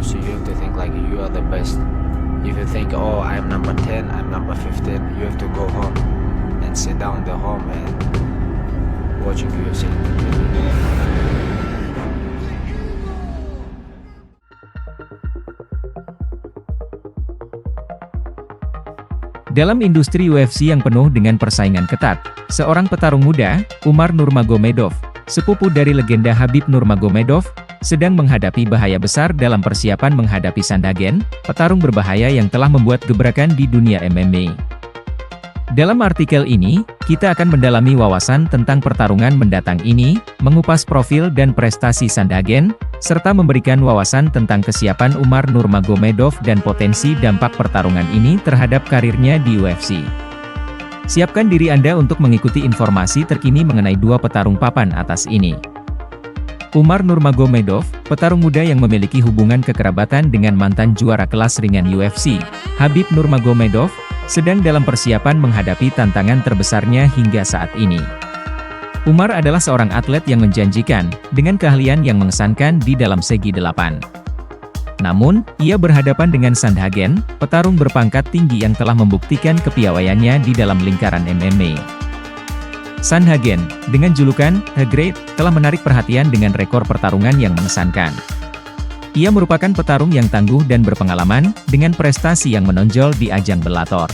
UFC, you have to think like you are the best. If you think, oh, I'm number 10, I'm number 15, you have to go home and sit down in the home and watching UFC. Dalam industri UFC yang penuh dengan persaingan ketat, seorang petarung muda, Umar Nurmagomedov, sepupu dari legenda Khabib Nurmagomedov, sedang menghadapi bahaya besar dalam persiapan menghadapi Sandhagen, petarung berbahaya yang telah membuat gebrakan di dunia MMA. Dalam artikel ini, kita akan mendalami wawasan tentang pertarungan mendatang ini, mengupas profil dan prestasi Sandhagen, serta memberikan wawasan tentang kesiapan Umar Nurmagomedov dan potensi dampak pertarungan ini terhadap karirnya di UFC. Siapkan diri Anda untuk mengikuti informasi terkini mengenai dua petarung papan atas ini. Umar Nurmagomedov, petarung muda yang memiliki hubungan kekerabatan dengan mantan juara kelas ringan UFC, Khabib Nurmagomedov, sedang dalam persiapan menghadapi tantangan terbesarnya hingga saat ini. Umar adalah seorang atlet yang menjanjikan, dengan keahlian yang mengesankan di dalam segi delapan. Namun, ia berhadapan dengan Sandhagen, petarung berpangkat tinggi yang telah membuktikan kepiawaiannya di dalam lingkaran MMA. Sandhagen, dengan julukan The Great, telah menarik perhatian dengan rekor pertarungan yang mengesankan. Ia merupakan petarung yang tangguh dan berpengalaman, dengan prestasi yang menonjol di ajang Bellator.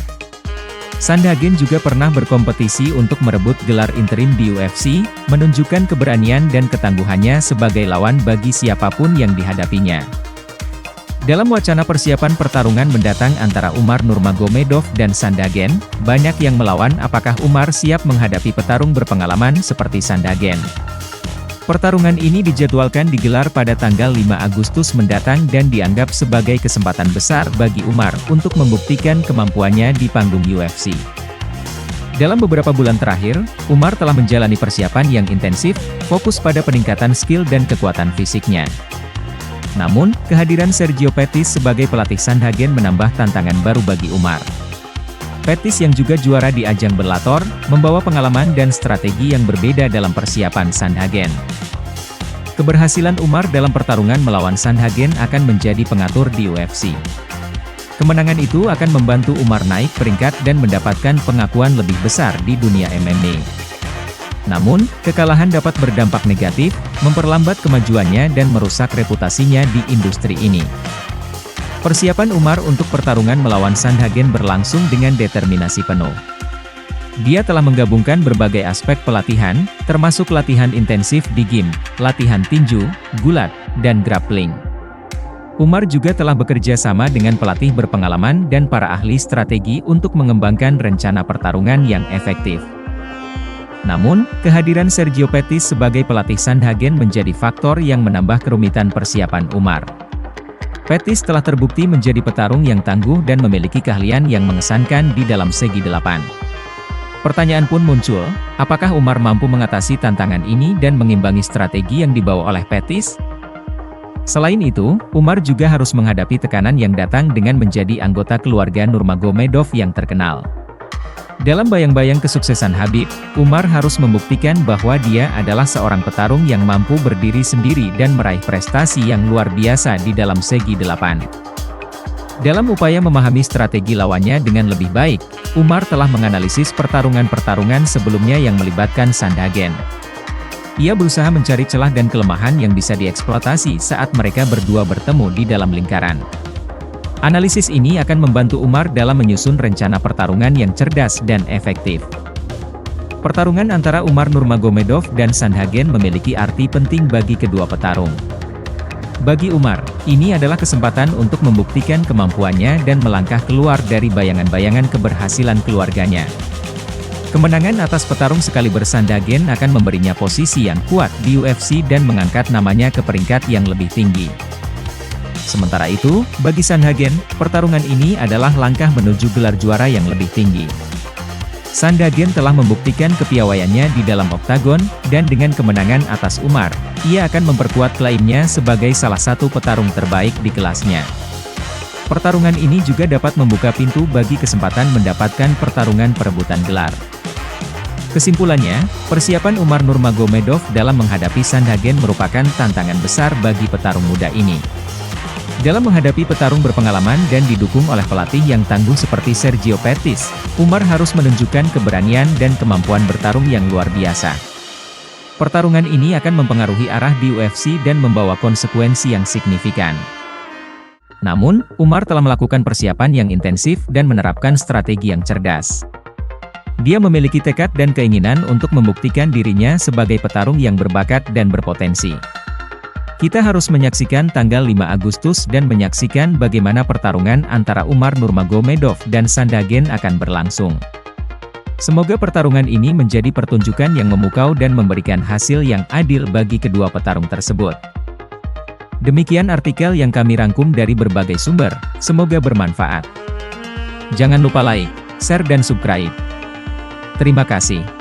Sandhagen juga pernah berkompetisi untuk merebut gelar interim di UFC, menunjukkan keberanian dan ketangguhannya sebagai lawan bagi siapapun yang dihadapinya. Dalam wacana persiapan pertarungan mendatang antara Umar Nurmagomedov dan Sandhagen, banyak yang melawan apakah Umar siap menghadapi petarung berpengalaman seperti Sandhagen. Pertarungan ini dijadwalkan digelar pada tanggal 5 Agustus mendatang dan dianggap sebagai kesempatan besar bagi Umar untuk membuktikan kemampuannya di panggung UFC. Dalam beberapa bulan terakhir, Umar telah menjalani persiapan yang intensif, fokus pada peningkatan skill dan kekuatan fisiknya. Namun, kehadiran Sergio Pettis sebagai pelatih Sandhagen menambah tantangan baru bagi Umar. Pettis yang juga juara di ajang Bellator, membawa pengalaman dan strategi yang berbeda dalam persiapan Sandhagen. Keberhasilan Umar dalam pertarungan melawan Sandhagen akan menjadi pengatur di UFC. Kemenangan itu akan membantu Umar naik peringkat dan mendapatkan pengakuan lebih besar di dunia MMA. Namun, kekalahan dapat berdampak negatif, memperlambat kemajuannya dan merusak reputasinya di industri ini. Persiapan Umar untuk pertarungan melawan Sandhagen berlangsung dengan determinasi penuh. Dia telah menggabungkan berbagai aspek pelatihan, termasuk latihan intensif di gym, latihan tinju, gulat, dan grappling. Umar juga telah bekerja sama dengan pelatih berpengalaman dan para ahli strategi untuk mengembangkan rencana pertarungan yang efektif. Namun, kehadiran Sergio Pettis sebagai pelatih Sandhagen menjadi faktor yang menambah kerumitan persiapan Umar. Pettis telah terbukti menjadi petarung yang tangguh dan memiliki keahlian yang mengesankan di dalam segi delapan. Pertanyaan pun muncul, apakah Umar mampu mengatasi tantangan ini dan mengimbangi strategi yang dibawa oleh Pettis? Selain itu, Umar juga harus menghadapi tekanan yang datang dengan menjadi anggota keluarga Nurmagomedov yang terkenal. Dalam bayang-bayang kesuksesan Khabib, Umar harus membuktikan bahwa dia adalah seorang petarung yang mampu berdiri sendiri dan meraih prestasi yang luar biasa di dalam segi delapan. Dalam upaya memahami strategi lawannya dengan lebih baik, Umar telah menganalisis pertarungan-pertarungan sebelumnya yang melibatkan Sandhagen. Ia berusaha mencari celah dan kelemahan yang bisa dieksploitasi saat mereka berdua bertemu di dalam lingkaran. Analisis ini akan membantu Umar dalam menyusun rencana pertarungan yang cerdas dan efektif. Pertarungan antara Umar Nurmagomedov dan Sandhagen memiliki arti penting bagi kedua petarung. Bagi Umar, ini adalah kesempatan untuk membuktikan kemampuannya dan melangkah keluar dari bayangan-bayangan keberhasilan keluarganya. Kemenangan atas petarung sekaliber Sandhagen akan memberinya posisi yang kuat di UFC dan mengangkat namanya ke peringkat yang lebih tinggi. Sementara itu, bagi Sandhagen, pertarungan ini adalah langkah menuju gelar juara yang lebih tinggi. Sandhagen telah membuktikan kepiawaiannya di dalam oktagon, dan dengan kemenangan atas Umar, ia akan memperkuat klaimnya sebagai salah satu petarung terbaik di kelasnya. Pertarungan ini juga dapat membuka pintu bagi kesempatan mendapatkan pertarungan perebutan gelar. Kesimpulannya, persiapan Umar Nurmagomedov dalam menghadapi Sandhagen merupakan tantangan besar bagi petarung muda ini. Dalam menghadapi petarung berpengalaman dan didukung oleh pelatih yang tangguh seperti Sergio Pettis, Umar harus menunjukkan keberanian dan kemampuan bertarung yang luar biasa. Pertarungan ini akan mempengaruhi arah di UFC dan membawa konsekuensi yang signifikan. Namun, Umar telah melakukan persiapan yang intensif dan menerapkan strategi yang cerdas. Dia memiliki tekad dan keinginan untuk membuktikan dirinya sebagai petarung yang berbakat dan berpotensi. Kita harus menyaksikan tanggal 5 Agustus dan menyaksikan bagaimana pertarungan antara Umar Nurmagomedov dan Sandhagen akan berlangsung. Semoga pertarungan ini menjadi pertunjukan yang memukau dan memberikan hasil yang adil bagi kedua petarung tersebut. Demikian artikel yang kami rangkum dari berbagai sumber, semoga bermanfaat. Jangan lupa like, share dan subscribe. Terima kasih.